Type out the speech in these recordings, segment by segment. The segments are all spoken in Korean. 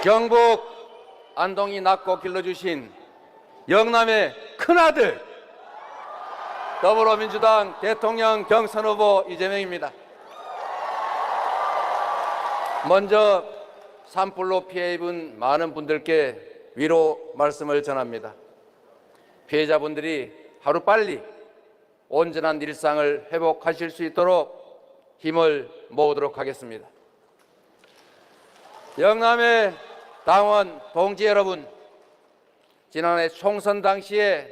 경북 안동이 낳고 길러주신 영남의 큰아들 더불어민주당 대통령 경선 후보 이재명입니다. 먼저 산불로 피해 입은 많은 분들께 위로 말씀을 전합니다. 피해자분들이 하루빨리 온전한 일상을 회복하실 수 있도록 힘을 모으도록 하겠습니다. 영남의 당원 동지 여러분, 지난해 총선 당시에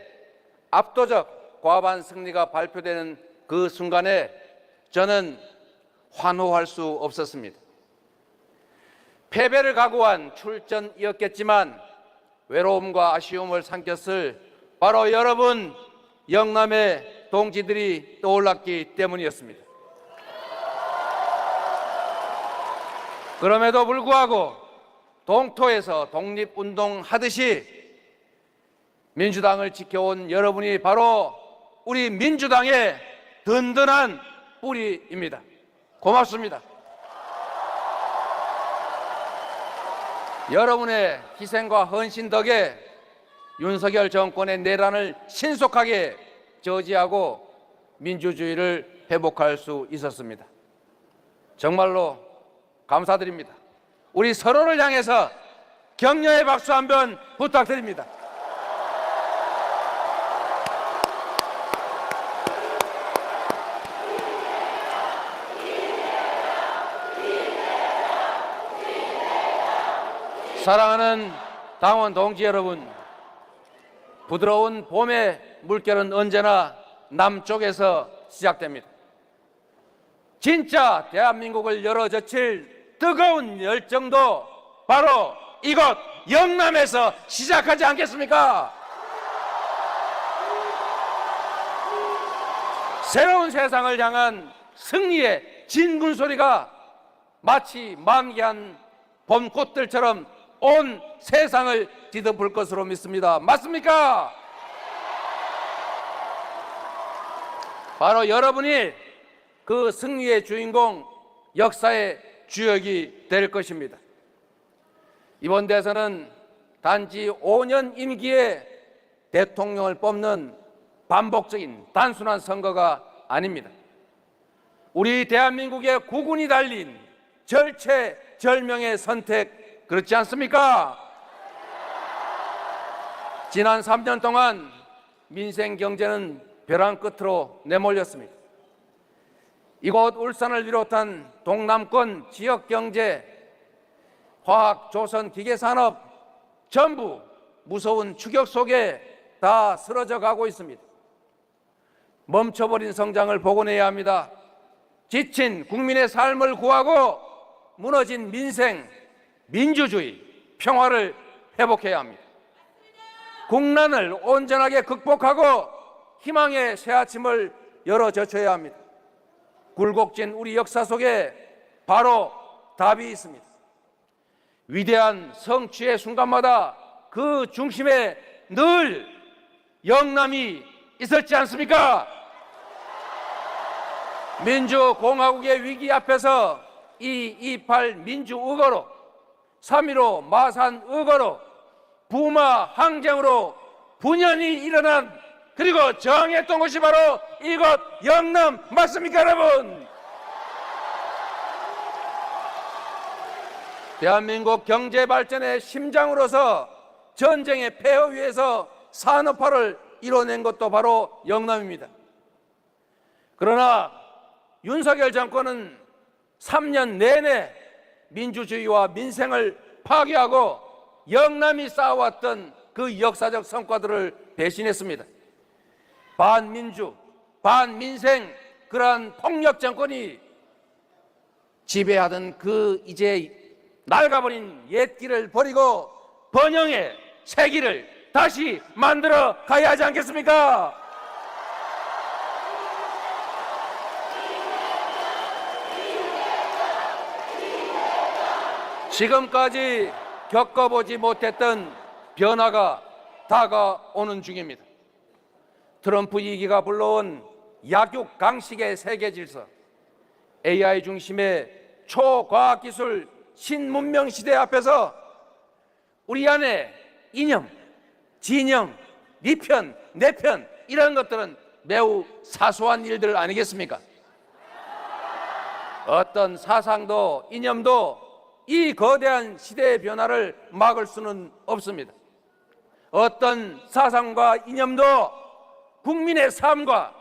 압도적 과반 승리가 발표되는 그 순간에 저는 환호할 수 없었습니다. 패배를 각오한 출전이었겠지만 외로움과 아쉬움을 삼켰을 바로 여러분 영남의 동지들이 떠올랐기 때문이었습니다. 그럼에도 불구하고 동토에서 독립운동하듯이 민주당을 지켜온 여러분이 바로 우리 민주당의 든든한 뿌리입니다. 고맙습니다. 여러분의 희생과 헌신 덕에 윤석열 정권의 내란을 신속하게 저지하고 민주주의를 회복할 수 있었습니다. 정말로 감사드립니다. 우리 서로를 향해서 격려의 박수 한번 부탁드립니다. 사랑하는 당원 동지 여러분, 부드러운 봄의 물결은 언제나 남쪽에서 시작됩니다. 진짜 대한민국을 열어젖힐 뜨거운 열정도 바로 이곳 영남에서 시작하지 않겠습니까? 새로운 세상을 향한 승리의 진군 소리가 마치 만개한 봄꽃들처럼 온 세상을 뒤덮을 것으로 믿습니다. 맞습니까? 바로 여러분이 그 승리의 주인공, 역사의 주역이 될 것입니다. 이번 대선은 단지 5년 임기에 대통령을 뽑는 반복적인 단순한 선거가 아닙니다. 우리 대한민국의 국운이 달린 절체절명의 선택, 그렇지 않습니까? 지난 3년 동안 민생 경제는 벼랑 끝으로 내몰렸습니다. 이곳 울산을 비롯한 동남권 지역 경제, 화학, 조선, 기계산업 전부 무서운 추격 속에 다 쓰러져 가고 있습니다. 멈춰버린 성장을 복원해야 합니다. 지친 국민의 삶을 구하고 무너진 민생, 민주주의, 평화를 회복해야 합니다. 국난을 온전하게 극복하고 희망의 새 아침을 열어젖혀야 합니다. 굴곡진 우리 역사 속에 바로 답이 있습니다. 위대한 성취의 순간마다 그 중심에 늘 영남이 있었지 않습니까? 민주공화국의 위기 앞에서 2.28 민주의거로, 3.15 마산의거로, 부마 항쟁으로 분연히 일어난, 그리고 저항했던 곳이 바로 이곳 영남 맞습니까, 여러분? 대한민국 경제 발전의 심장으로서 전쟁의 폐허 위에서 산업화를 이뤄낸 것도 바로 영남입니다. 그러나 윤석열 정권은 3년 내내 민주주의와 민생을 파괴하고 영남이 쌓아왔던 그 역사적 성과들을 배신했습니다. 반민주, 반민생, 그러한 폭력 정권이 지배하던 그 이제 낡아버린 옛길을 버리고 번영의 새 길을 다시 만들어 가야 하지 않겠습니까? 지금까지 겪어보지 못했던 변화가 다가오는 중입니다. 트럼프 2기가 불러온 약육강식의 세계 질서, AI 중심의 초과학기술 신문명 시대 앞에서 우리 안에 이념, 진영, 네 편, 내 편 이런 것들은 매우 사소한 일들 아니겠습니까? 어떤 사상도 이념도 이 거대한 시대의 변화를 막을 수는 없습니다. 어떤 사상과 이념도 국민의 삶과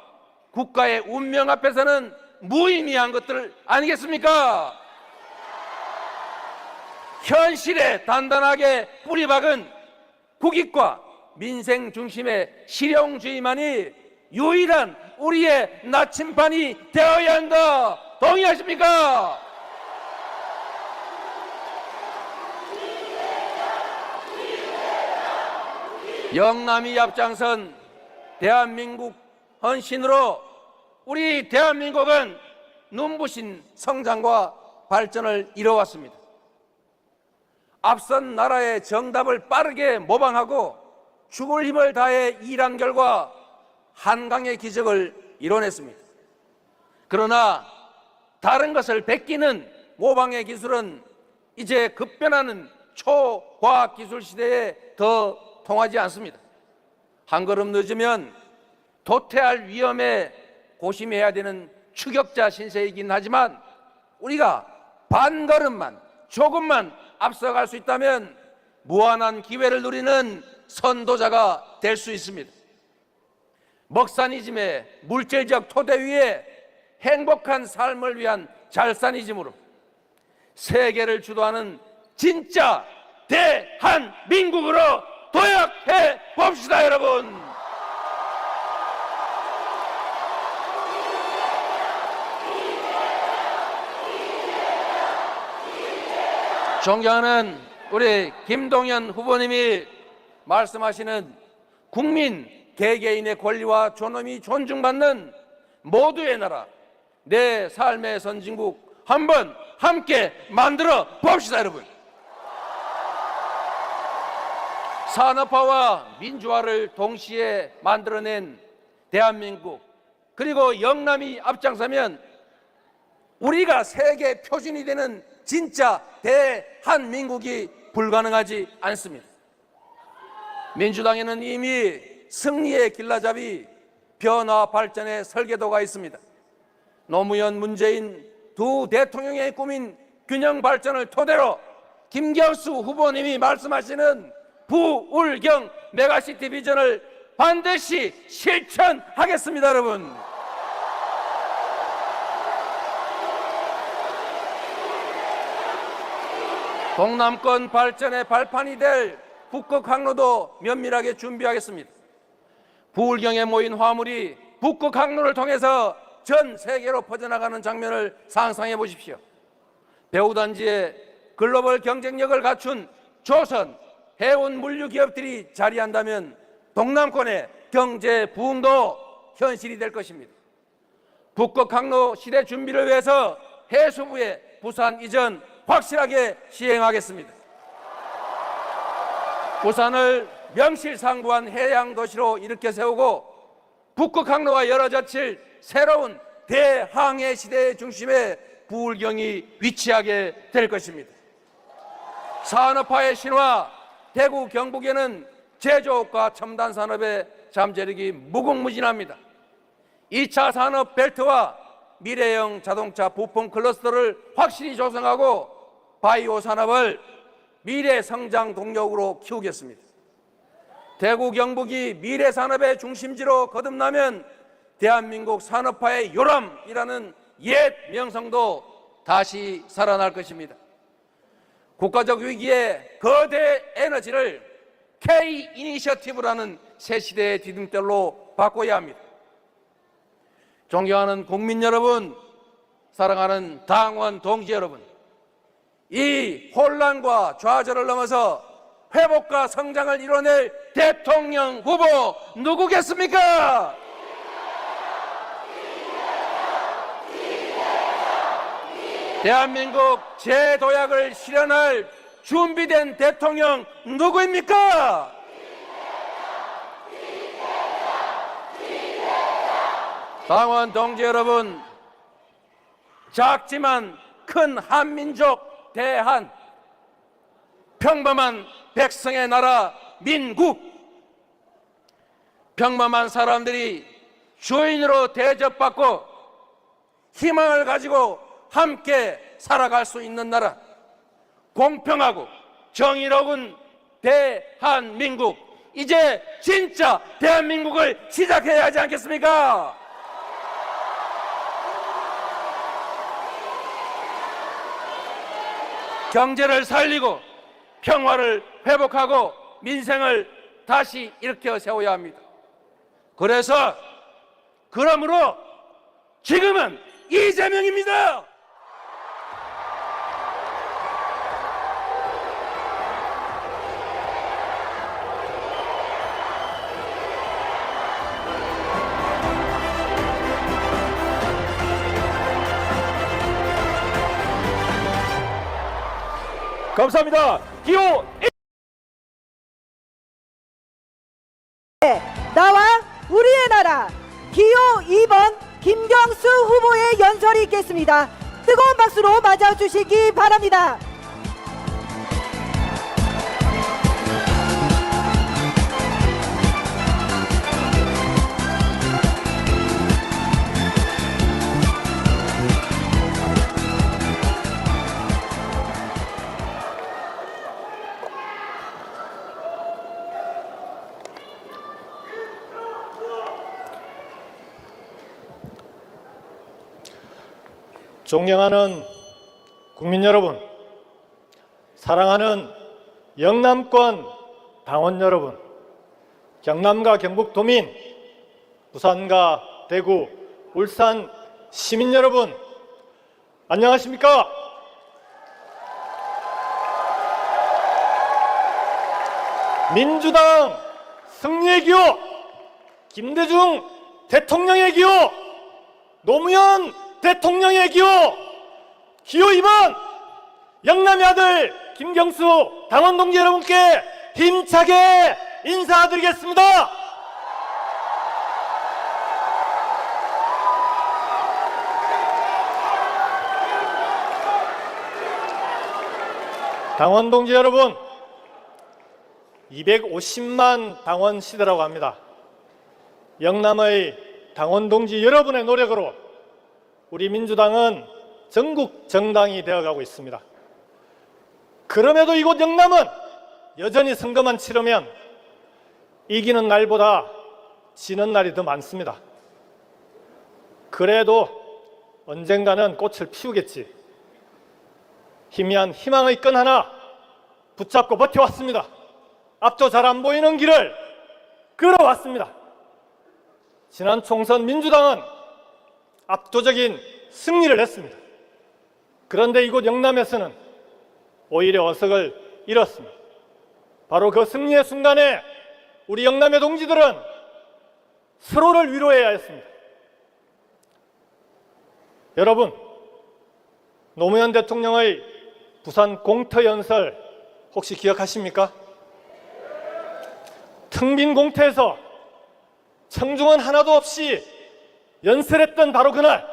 국가의 운명 앞에서는 무의미한 것들 아니겠습니까? 현실에 단단하게 뿌리박은 국익과 민생 중심의 실용주의만이 유일한 우리의 나침반이 되어야 한다. 동의하십니까? 영남이 앞장선 대한민국 헌신으로 우리 대한민국은 눈부신 성장과 발전을 이뤄왔습니다. 앞선 나라의 정답을 빠르게 모방하고 죽을 힘을 다해 일한 결과 한강의 기적을 이뤄냈습니다. 그러나 다른 것을 베끼는 모방의 기술은 이제 급변하는 초과학기술 시대에 더 통하지 않습니다. 한 걸음 늦으면 도태할 위험에 고심해야 되는 추격자 신세이긴 하지만 우리가 반 걸음만 조금만 앞서갈 수 있다면 무한한 기회를 누리는 선도자가 될 수 있습니다. 먹사니즘의 물질적 토대 위에 행복한 삶을 위한 잘사니즘으로 세계를 주도하는 진짜 대한민국으로 도약해 봅시다, 여러분. 존경하는 우리 김동연 후보님이 말씀하시는 국민 개개인의 권리와 존엄이 존중받는 모두의 나라, 내 삶의 선진국 한번 함께 만들어 봅시다, 여러분. 산업화와 민주화를 동시에 만들어낸 대한민국, 그리고 영남이 앞장서면 우리가 세계 표준이 되는 진짜 대한민국이 불가능하지 않습니다. 민주당에는 이미 승리의 길라잡이 변화 발전의 설계도가 있습니다. 노무현, 문재인 두 대통령의 꿈인 균형 발전을 토대로 김경수 후보님이 말씀하시는 부울경 메가시티 비전을 반드시 실천하겠습니다, 여러분. 동남권 발전의 발판이 될 북극 항로도 면밀하게 준비하겠습니다. 부울경에 모인 화물이 북극 항로를 통해서 전 세계로 퍼져나가는 장면을 상상해 보십시오. 배후단지에 글로벌 경쟁력을 갖춘 조선, 해운 물류 기업들이 자리한다면 동남권의 경제 부흥도 현실이 될 것입니다. 북극 항로 시대 준비를 위해서 해수부의 부산 이전 확실하게 시행하겠습니다. 부산을 명실상부한 해양 도시로 일으켜 세우고 북극 항로가 열어젖힐 새로운 대항해 시대의 중심에 부울경이 위치하게 될 것입니다. 산업화의 신화, 대구 경북에는 제조업과 첨단 산업의 잠재력이 무궁무진합니다. 2차 산업 벨트와 미래형 자동차 부품 클러스터를 확실히 조성하고 바이오 산업을 미래 성장 동력으로 키우겠습니다. 대구 경북이 미래 산업의 중심지로 거듭나면 대한민국 산업화의 요람이라는 옛 명성도 다시 살아날 것입니다. 국가적 위기에 거대 에너지를 K 이니셔티브라는 새 시대의 디딤돌로 바꿔야 합니다. 존경하는 국민 여러분, 사랑하는 당원 동지 여러분, 이 혼란과 좌절을 넘어서 회복과 성장을 이뤄낼 대통령 후보 누구겠습니까? 대한민국 재도약을 실현할 준비된 대통령 누구입니까? 당원 동지 여러분, 작지만 큰 한민족 대한, 평범한 백성의 나라 민국, 평범한 사람들이 주인으로 대접받고 희망을 가지고 함께 살아갈 수 있는 나라, 공평하고 정의로운 대한민국, 이제 진짜 대한민국을 시작해야 하지 않겠습니까? 경제를 살리고 평화를 회복하고 민생을 다시 일으켜 세워야 합니다. 그러므로 지금은 이재명입니다. 감사합니다. 기호 1. 나와 우리의 나라 기호 2번 김경수 후보의 연설이 있겠습니다. 뜨거운 박수로 맞아주시기 바랍니다. 존경하는 국민 여러분, 사랑하는 영남권 당원 여러분, 경남과 경북도민, 부산과 대구, 울산 시민 여러분, 안녕하십니까? 민주당 승리의 기호, 김대중 대통령의 기호, 노무현 대통령의 기호 2번 영남의 아들 김경수 당원 동지 여러분께 힘차게 인사드리겠습니다. 당원 동지 여러분, 250만 당원 시대라고 합니다. 영남의 당원 동지 여러분의 노력으로 우리 민주당은 전국 정당이 되어가고 있습니다. 그럼에도 이곳 영남은 여전히 선거만 치르면 이기는 날보다 지는 날이 더 많습니다. 그래도 언젠가는 꽃을 피우겠지. 희미한 희망의 끈 하나 붙잡고 버텨왔습니다. 앞도 잘 안 보이는 길을 걸어왔습니다. 지난 총선 민주당은 압도적인 승리를 했습니다. 그런데 이곳 영남에서는 오히려 어석을 잃었습니다. 바로 그 승리의 순간에 우리 영남의 동지들은 서로를 위로해야 했습니다. 여러분, 노무현 대통령의 부산 공터 연설 혹시 기억하십니까? 텅 빈 공터에서 청중은 하나도 없이 연설했던 바로 그날,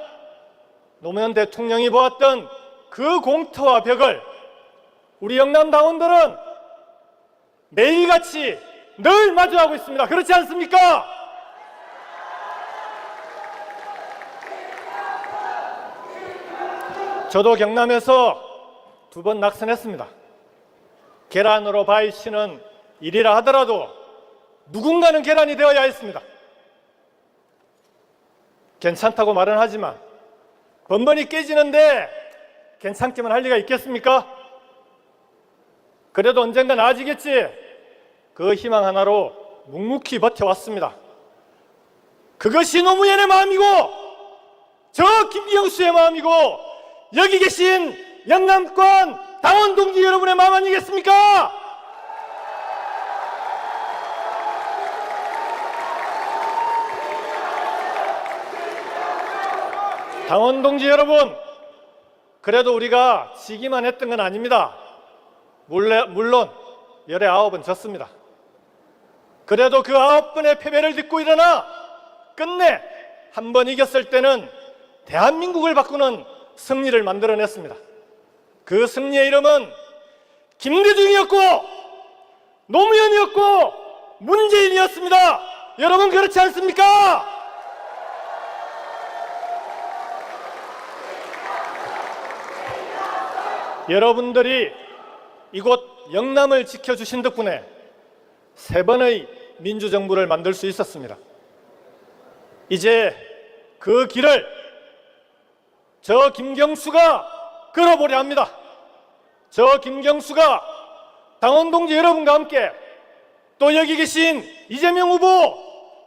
노무현 대통령이 보았던 그 공터와 벽을 우리 영남 당원들은 매일같이 늘 마주하고 있습니다. 그렇지 않습니까? 저도 경남에서 2번 낙선했습니다. 계란으로 바위치는 일이라 하더라도 누군가는 계란이 되어야 했습니다. 괜찮다고 말은 하지만 번번이 깨지는데 괜찮기만 할 리가 있겠습니까? 그래도 언젠가 나아지겠지. 그 희망 하나로 묵묵히 버텨왔습니다. 그것이 노무현의 마음이고 저 김경수의 마음이고 여기 계신 영남권 당원 동지 여러분의 마음 아니겠습니까? 당원 동지 여러분, 그래도 우리가 지기만 했던 건 아닙니다. 물론 19은 졌습니다. 그래도 그 9번의 패배를 딛고 일어나 끝내 한 번 이겼을 때는 대한민국을 바꾸는 승리를 만들어냈습니다. 그 승리의 이름은 김대중이었고 노무현이었고 문재인이었습니다. 여러분 그렇지 않습니까? 여러분들이 이곳 영남을 지켜주신 덕분에 세 번의 민주정부를 만들 수 있었습니다. 이제 그 길을 저 김경수가 걸어보려 합니다. 저 김경수가 당원 동지 여러분과 함께 또 여기 계신 이재명 후보,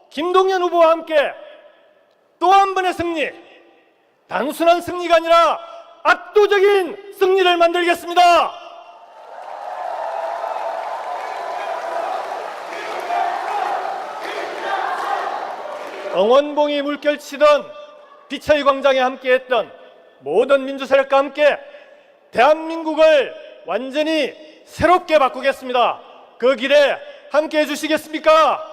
김동연 후보와 함께 또 한 번의 승리, 단순한 승리가 아니라 압도적인 승리를 만들겠습니다. 응원봉이 물결치던 비처리 광장에 함께했던 모든 민주세력과 함께 대한민국을 완전히 새롭게 바꾸겠습니다. 그 길에 함께해 주시겠습니까?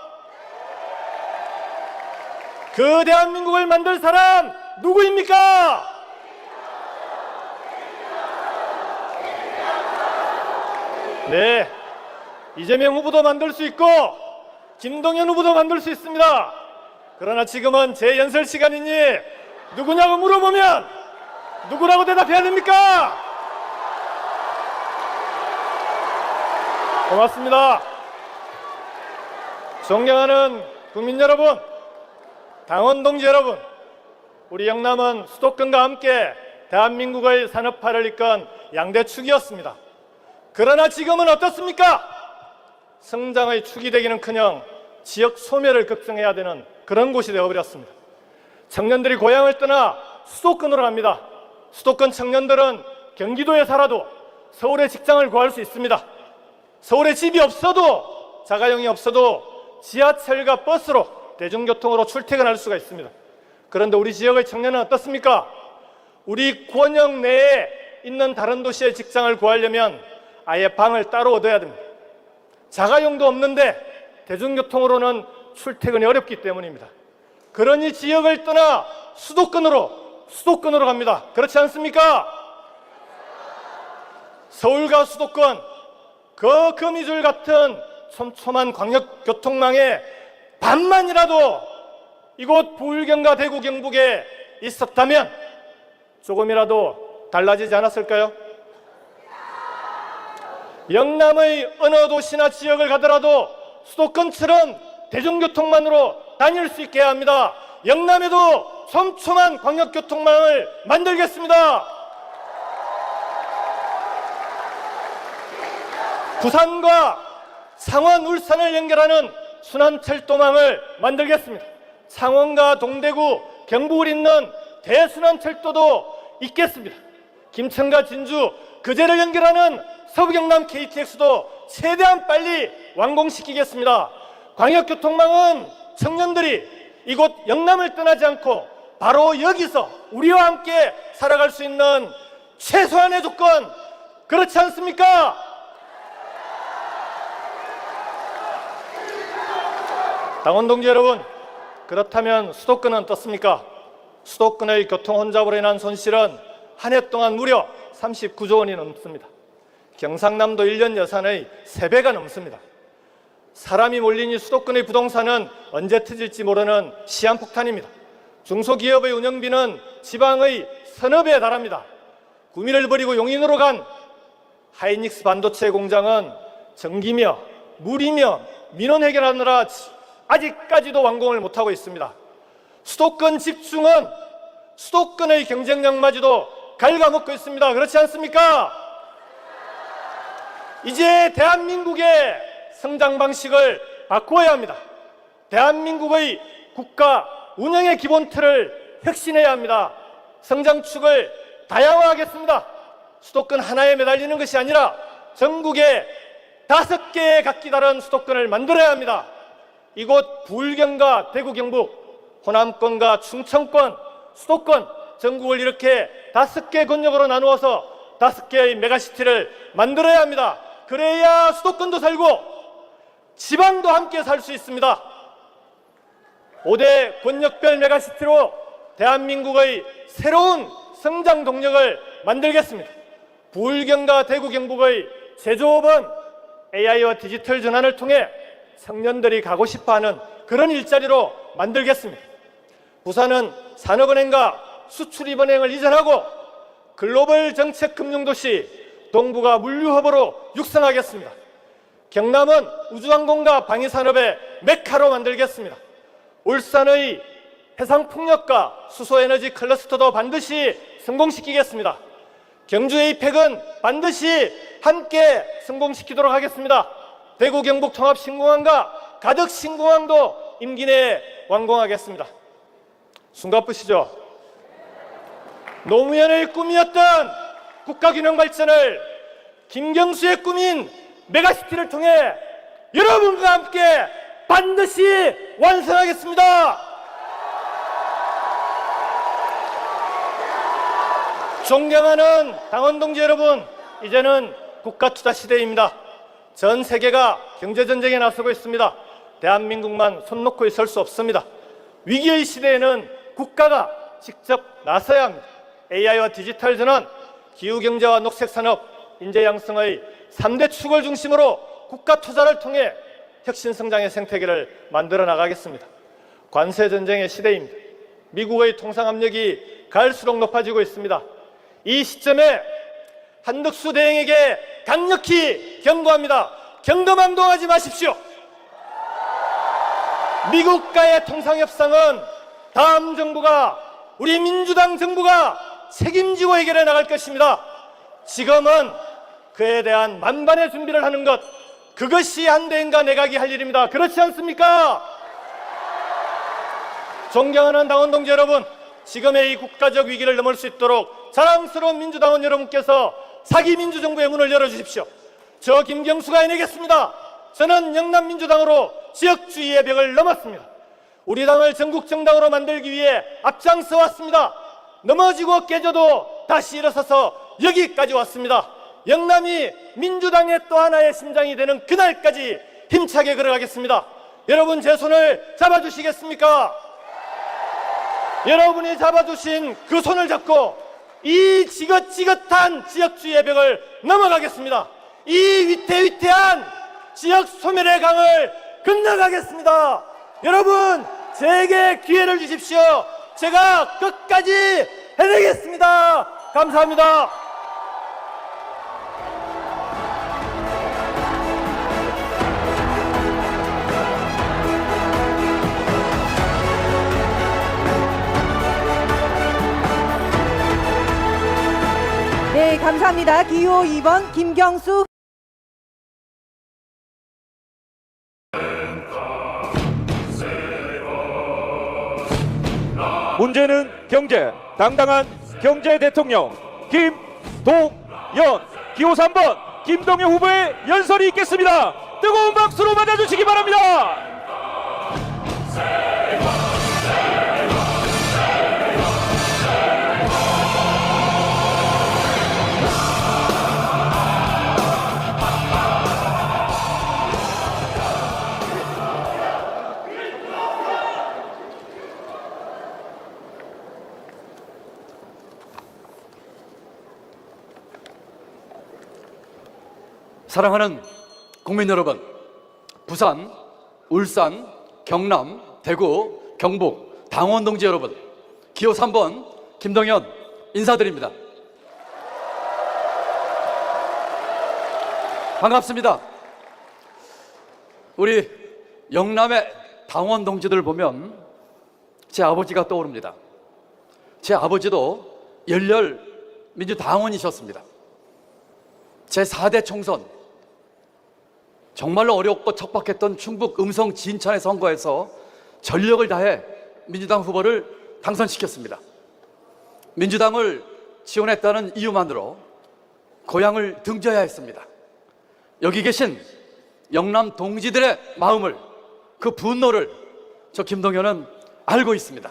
그 대한민국을 만들 사람 누구입니까? 네, 이재명 후보도 만들 수 있고 김동연 후보도 만들 수 있습니다. 그러나 지금은 제 연설 시간이니 누구냐고 물어보면 누구라고 대답해야 됩니까? 고맙습니다. 존경하는 국민 여러분, 당원 동지 여러분, 우리 영남은 수도권과 함께 대한민국의 산업화를 이끈 양대축이었습니다. 그러나 지금은 어떻습니까? 성장의 축이 되기는커녕 지역 소멸을 걱정해야 되는 그런 곳이 되어버렸습니다. 청년들이 고향을 떠나 수도권으로 갑니다. 수도권 청년들은 경기도에 살아도 서울에 직장을 구할 수 있습니다. 서울에 집이 없어도, 자가용이 없어도 지하철과 버스로, 대중교통으로 출퇴근할 수가 있습니다. 그런데 우리 지역의 청년은 어떻습니까? 우리 권역 내에 있는 다른 도시에 직장을 구하려면 아예 방을 따로 얻어야 됩니다. 자가용도 없는데 대중교통으로는 출퇴근이 어렵기 때문입니다. 그러니 지역을 떠나 수도권으로 갑니다. 그렇지 않습니까? 서울과 수도권, 그 거미줄 같은 촘촘한 광역교통망에 반만이라도 이곳 부울경과 대구, 경북에 있었다면 조금이라도 달라지지 않았을까요? 영남의 어느 도시나 지역을 가더라도 수도권처럼 대중교통만으로 다닐 수 있게 해야 합니다. 영남에도 촘촘한 광역교통망을 만들겠습니다. 부산과 창원, 울산을 연결하는 순환철도망을 만들겠습니다. 창원과 동대구, 경북을 잇는 대순환철도도 있겠습니다. 김천과 진주, 거제를 연결하는 서부경남 KTX도 최대한 빨리 완공시키겠습니다. 광역교통망은 청년들이 이곳 영남을 떠나지 않고 바로 여기서 우리와 함께 살아갈 수 있는 최소한의 조건, 그렇지 않습니까? 당원 동지 여러분, 그렇다면 수도권은 어떻습니까? 수도권의 교통 혼잡으로 인한 손실은 한 해 동안 무려 39조 원이 넘습니다. 경상남도 1년 예산의 3배가 넘습니다. 사람이 몰린 이 수도권의 부동산은 언제 터질지 모르는 시한폭탄입니다. 중소기업의 운영비는 지방의 서너 배에 달합니다. 구미를 버리고 용인으로 간 하이닉스 반도체 공장은 전기며 물이며 민원 해결하느라 아직까지도 완공을 못하고 있습니다. 수도권 집중은 수도권의 경쟁력마저도 갉아먹고 있습니다. 그렇지 않습니까? 이제 대한민국의 성장 방식을 바꾸어야 합니다. 대한민국의 국가 운영의 기본 틀을 혁신해야 합니다. 성장축을 다양화하겠습니다. 수도권 하나에 매달리는 것이 아니라 전국에 5개의 각기 다른 수도권을 만들어야 합니다. 이곳 부울경과 대구, 경북, 호남권과 충청권, 수도권, 전국을 이렇게 5개 권역으로 나누어서 5개의 메가시티를 만들어야 합니다. 그래야 수도권도 살고 지방도 함께 살 수 있습니다. 5대 권역별 메가시티로 대한민국의 새로운 성장 동력을 만들겠습니다. 부울경과 대구 경북의 제조업은 AI와 디지털 전환을 통해 청년들이 가고 싶어하는 그런 일자리로 만들겠습니다. 부산은 산업은행과 수출입은행을 이전하고 글로벌 정책 금융도시 동부가 물류허브로 육성하겠습니다. 경남은 우주항공과 방위산업의 메카로 만들겠습니다. 울산의 해상풍력과 수소에너지 클러스터도 반드시 성공시키겠습니다. 경주의 이펙은 반드시 함께 성공시키도록 하겠습니다. 대구 경북 통합신공항과 가덕신공항도 임기 내에 완공하겠습니다. 숨가쁘시죠? 노무현의 꿈이었던 국가균형 발전을 김경수의 꿈인 메가시티를 통해 여러분과 함께 반드시 완성하겠습니다. 존경하는 당원 동지 여러분, 이제는 국가투자 시대입니다. 전 세계가 경제전쟁에 나서고 있습니다. 대한민국만 손 놓고 있을 수 없습니다. 위기의 시대에는 국가가 직접 나서야 합니다. AI와 디지털 전환, 기후경제와 녹색산업, 인재양성의 3대 축을 중심으로 국가 투자를 통해 혁신성장의 생태계를 만들어 나가겠습니다. 관세전쟁의 시대입니다. 미국의 통상압력이 갈수록 높아지고 있습니다. 이 시점에 한덕수 대행에게 강력히 경고합니다. 경거망동하지 마십시오. 미국과의 통상협상은 다음 정부가, 우리 민주당 정부가 책임지고 해결해 나갈 것입니다. 지금은 그에 대한 만반의 준비를 하는 것, 그것이 한대행과 내각이 할 일입니다. 그렇지 않습니까? 존경하는 당원 동지 여러분, 지금의 이 국가적 위기를 넘을 수 있도록 자랑스러운 민주당원 여러분께서 사기 민주정부의 문을 열어주십시오. 저 김경수가 해내겠습니다. 저는 영남민주당으로 지역주의의 벽을 넘었습니다. 우리 당을 전국 정당으로 만들기 위해 앞장서 왔습니다. 넘어지고 깨져도 다시 일어서서 여기까지 왔습니다. 영남이 민주당의 또 하나의 심장이 되는 그날까지 힘차게 걸어가겠습니다. 여러분, 제 손을 잡아주시겠습니까? 여러분이 잡아주신 그 손을 잡고 이 지긋지긋한 지역주의의 벽을 넘어가겠습니다. 이 위태위태한 지역 소멸의 강을 건너가겠습니다. 여러분, 제게 기회를 주십시오. 제가 끝까지 해내겠습니다. 감사합니다. 네, 감사합니다. 기호 2번 김경수. 문제는 경제, 당당한 경제 대통령 김동연, 기호 3번 김동연 후보의 연설이 있겠습니다. 뜨거운 박수로 맞아주시기 바랍니다. 사랑하는 국민 여러분, 부산, 울산, 경남, 대구, 경북 당원 동지 여러분, 기호 3번 김동연 인사드립니다. 반갑습니다. 우리 영남의 당원 동지들 보면 제 아버지가 떠오릅니다. 제 아버지도 열렬 민주당원이셨습니다. 제 4대 총선, 정말로 어렵고 척박했던 충북 음성 진천의 선거에서 전력을 다해 민주당 후보를 당선시켰습니다. 민주당을 지원했다는 이유만으로 고향을 등져야 했습니다. 여기 계신 영남 동지들의 마음을, 그 분노를 저 김동연은 알고 있습니다.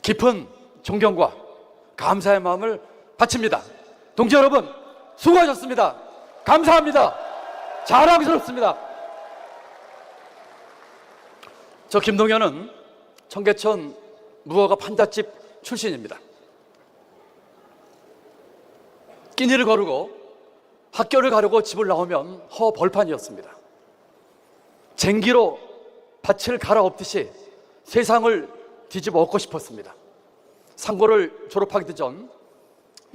깊은 존경과 감사의 마음을 바칩니다. 동지 여러분, 수고하셨습니다. 감사합니다. 자랑스럽습니다. 저 김동연은 청계천 무허가 판잣집 출신입니다. 끼니를 거르고 학교를 가려고 집을 나오면 허벌판이었습니다. 쟁기로 밭을 갈아엎듯이 세상을 뒤집어 엎고 싶었습니다. 상고를 졸업하기도 전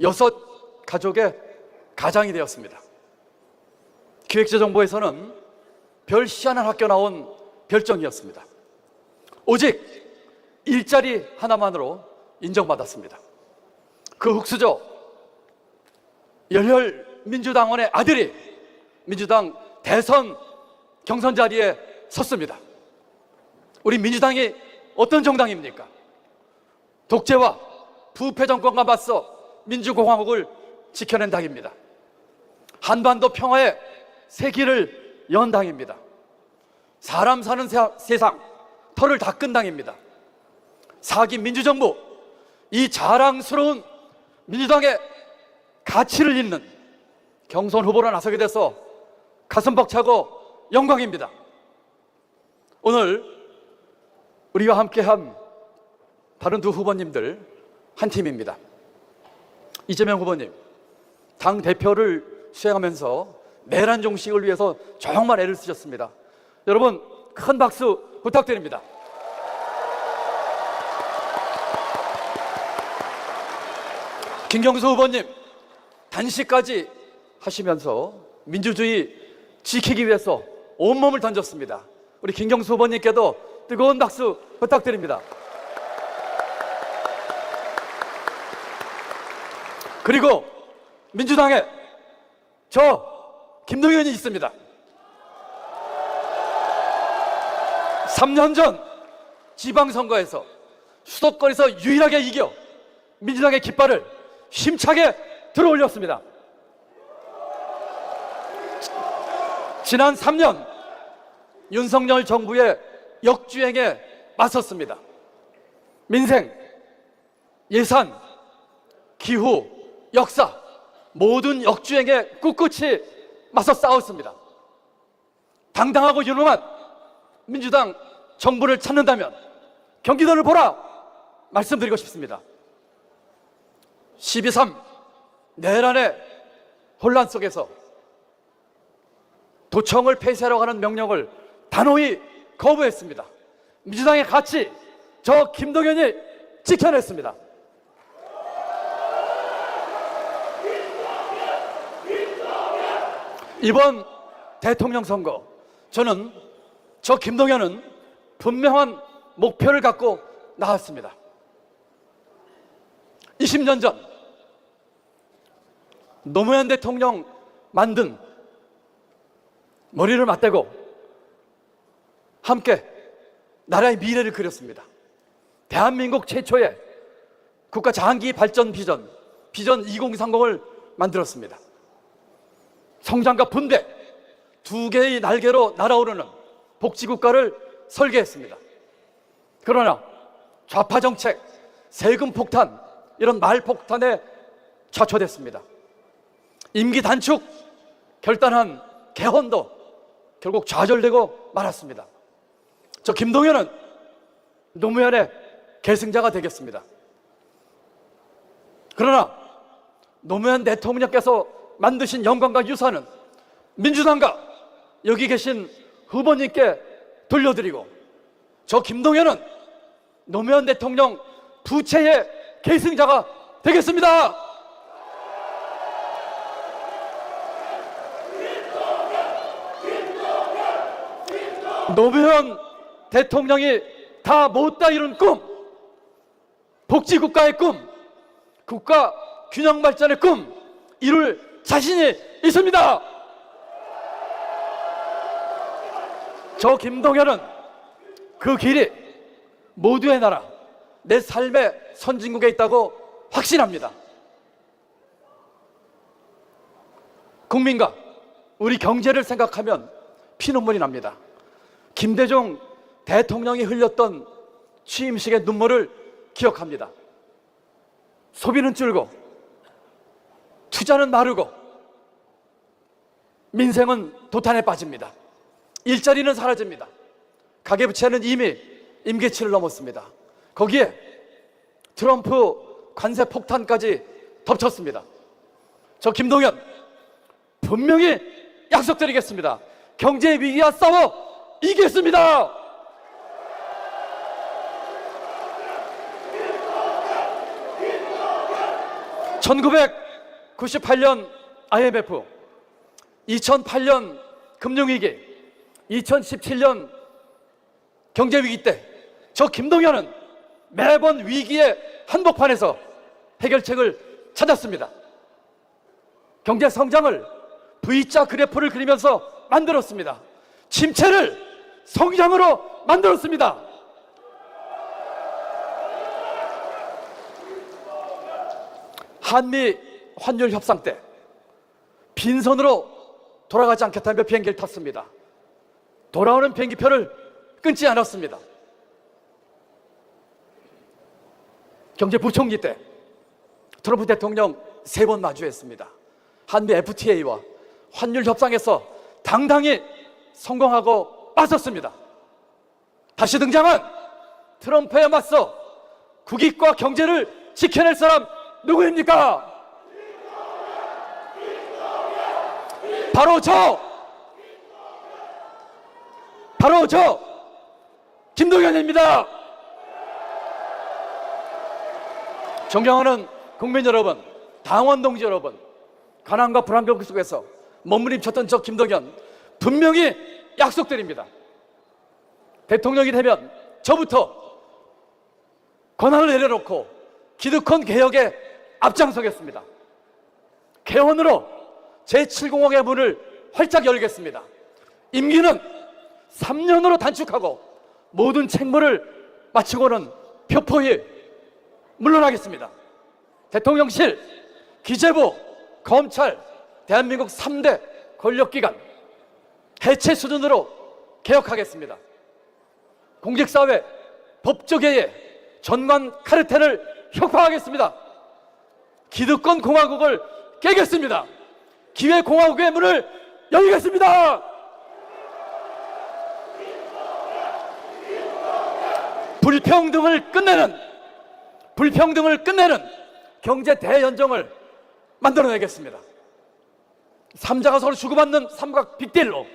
6 가족의 가장이 되었습니다. 기획재정부에서는 별 희한한 학교 나온 별정이었습니다. 오직 일자리 하나만으로 인정받았습니다. 그 흑수저 열혈민주당원의 아들이 민주당 대선 경선 자리에 섰습니다. 우리 민주당이 어떤 정당입니까? 독재와 부패 정권과 맞서 민주공화국을 지켜낸 당입니다. 한반도 평화의 새 길을 연 당입니다. 사람 사는 세상 털을 닦은 당입니다. 4기 민주정부, 이 자랑스러운 민주당의 가치를 잇는 경선 후보로 나서게 돼서 가슴 벅차고 영광입니다. 오늘 우리와 함께한 다른 두 후보님들 한 팀입니다. 이재명 후보님, 당 대표를 수행하면서 내란 종식을 위해서 정말 애를 쓰셨습니다. 여러분 큰 박수 부탁드립니다. 김경수 후보님, 단식까지 하시면서 민주주의 지키기 위해서 온몸을 던졌습니다. 우리 김경수 후보님께도 뜨거운 박수 부탁드립니다. 그리고 민주당에 저 김동연이 있습니다. 3년 전 지방선거에서 수도권에서 유일하게 이겨 민주당의 깃발을 힘차게 들어올렸습니다. 지난 3년 윤석열 정부의 역주행에 맞섰습니다. 민생, 예산, 기후, 역사 모든 역주행에 꿋꿋이 맞서 싸웠습니다. 당당하고 유능한 민주당 정부를 찾는다면 경기도를 보라 말씀드리고 싶습니다. 12.3 내란의 혼란 속에서 도청을 폐쇄하려고 하는 명령을 단호히 거부했습니다. 민주당의 가치, 저 김동연이 지켜냈습니다. 이번 대통령 선거, 저는 저 김동연은 분명한 목표를 갖고 나왔습니다. 20년 전 노무현 대통령 만든 머리를 맞대고 함께 나라의 미래를 그렸습니다. 대한민국 최초의 국가 장기 발전 비전 2030을 만들었습니다. 성장과 분배, 두 개의 날개로 날아오르는 복지국가를 설계했습니다. 그러나 좌파 정책, 세금 폭탄, 이런 말폭탄에 좌초됐습니다. 임기 단축, 결단한 개헌도 결국 좌절되고 말았습니다. 저 김동연은 노무현의 계승자가 되겠습니다. 그러나 노무현 대통령께서 만드신 영광과 유산은 민주당과 여기 계신 후보님께 돌려드리고, 저 김동연은 노무현 대통령 부채의 계승자가 되겠습니다. 노무현 대통령이 다 못다 이룬 꿈, 복지국가의 꿈, 국가 균형 발전의 꿈 이룰 자신이 있습니다. 저 김동연은 그 길이 모두의 나라, 내 삶의 선진국에 있다고 확신합니다. 국민과 우리 경제를 생각하면 피눈물이 납니다. 김대중 대통령이 흘렸던 취임식의 눈물을 기억합니다. 소비는 줄고 투자는 마르고 민생은 도탄에 빠집니다. 일자리는 사라집니다. 가계부채는 이미 임기치를 넘었습니다. 거기에 트럼프 관세 폭탄까지 덮쳤습니다. 저 김동연 분명히 약속드리겠습니다. 경제 위기와 싸워 이기겠습니다. (1998년) IMF, 2008년 금융위기, 2017년 경제위기 때 저 김동연은 매번 위기의 한복판에서 해결책을 찾았습니다. 경제 성장을 V자 그래프를 그리면서 만들었습니다. 침체를 성장으로 만들었습니다. 한미 환율 협상 때 빈손으로 돌아가지 않겠다며 비행기를 탔습니다. 돌아오는 비행기표를 끊지 않았습니다. 경제부총리 때 트럼프 대통령 3번 마주했습니다. 한미 FTA와 환율 협상에서 당당히 성공하고 빠졌습니다. 다시 등장한 트럼프에 맞서 국익과 경제를 지켜낼 사람 누구입니까? 바로 저 김동연입니다. 존경하는 국민 여러분, 당원 동지 여러분, 가난과 불안경 속에서 몸부림쳤던 저 김동연 분명히 약속드립니다. 대통령이 되면 저부터 권한을 내려놓고 기득권 개혁에 앞장서겠습니다. 개헌으로 제7공화국의 문을 활짝 열겠습니다. 임기는 3년으로 단축하고 모든 책무를 마치고는 표포히 물러나겠습니다. 대통령실, 기재부, 검찰, 대한민국 3대 권력기관 해체 수준으로 개혁하겠습니다. 공직사회, 법조계의 전관 카르텔을 혁파하겠습니다. 기득권 공화국을 깨겠습니다. 기회공화국의 문을 열겠습니다. 불평등을 끝내는 경제 대연정을 만들어내겠습니다. 삼자가 서로 주고받는 삼각 빅딜로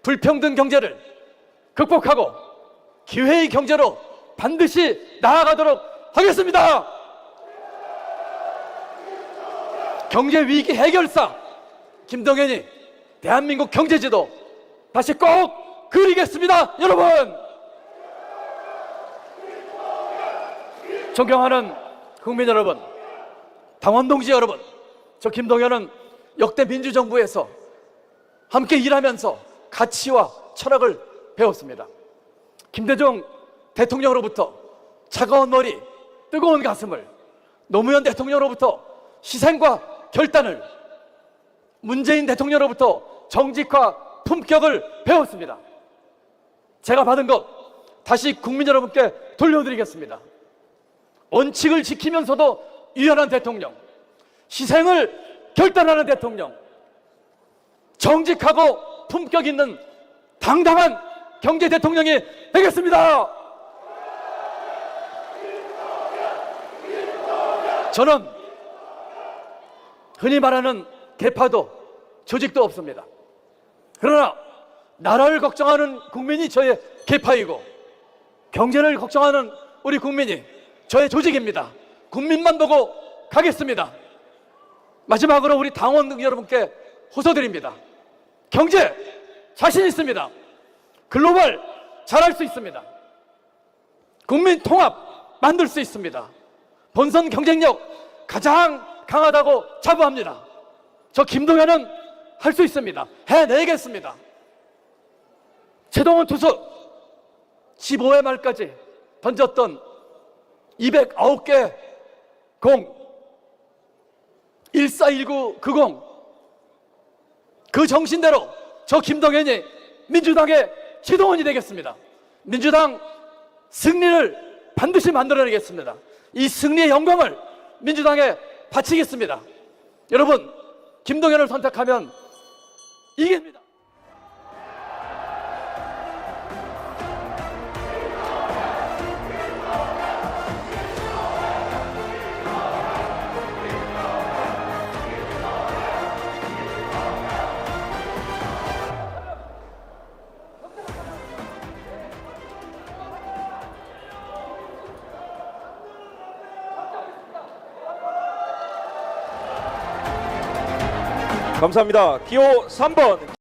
불평등 경제를 극복하고 기회의 경제로 반드시 나아가도록 하겠습니다. 경제 위기 해결사 김동연이 대한민국 경제지도 다시 꼭 그리겠습니다. 여러분, 존경하는 국민 여러분, 당원 동지 여러분, 저 김동연은 역대 민주정부에서 함께 일하면서 가치와 철학을 배웠습니다. 김대중 대통령으로부터 차가운 머리, 뜨거운 가슴을, 노무현 대통령으로부터 희생과 결단을, 문재인 대통령으로부터 정직과 품격을 배웠습니다. 제가 받은 것 다시 국민 여러분께 돌려드리겠습니다. 원칙을 지키면서도 유연한 대통령, 희생을 결단하는 대통령, 정직하고 품격 있는 당당한 경제 대통령이 되겠습니다. 저는 흔히 말하는 계파도 조직도 없습니다. 그러나 나라를 걱정하는 국민이 저의 계파이고 경제를 걱정하는 우리 국민이 저의 조직입니다. 국민만 보고 가겠습니다. 마지막으로 우리 당원 여러분께 호소드립니다. 경제 자신 있습니다. 글로벌 잘할 수 있습니다. 국민 통합 만들 수 있습니다. 본선 경쟁력 가장 강하다고 자부합니다. 저 김동연은 할 수 있습니다. 해내겠습니다. 최동원 투수 15회 말까지 던졌던 209개 공, 141990, 그 정신대로 저 김동연이 민주당의 최동원이 되겠습니다. 민주당 승리를 반드시 만들어내겠습니다. 이 승리의 영광을 민주당에 바치겠습니다. 여러분, 김동연을 선택하면 이깁니다. 감사합니다. 기호 3번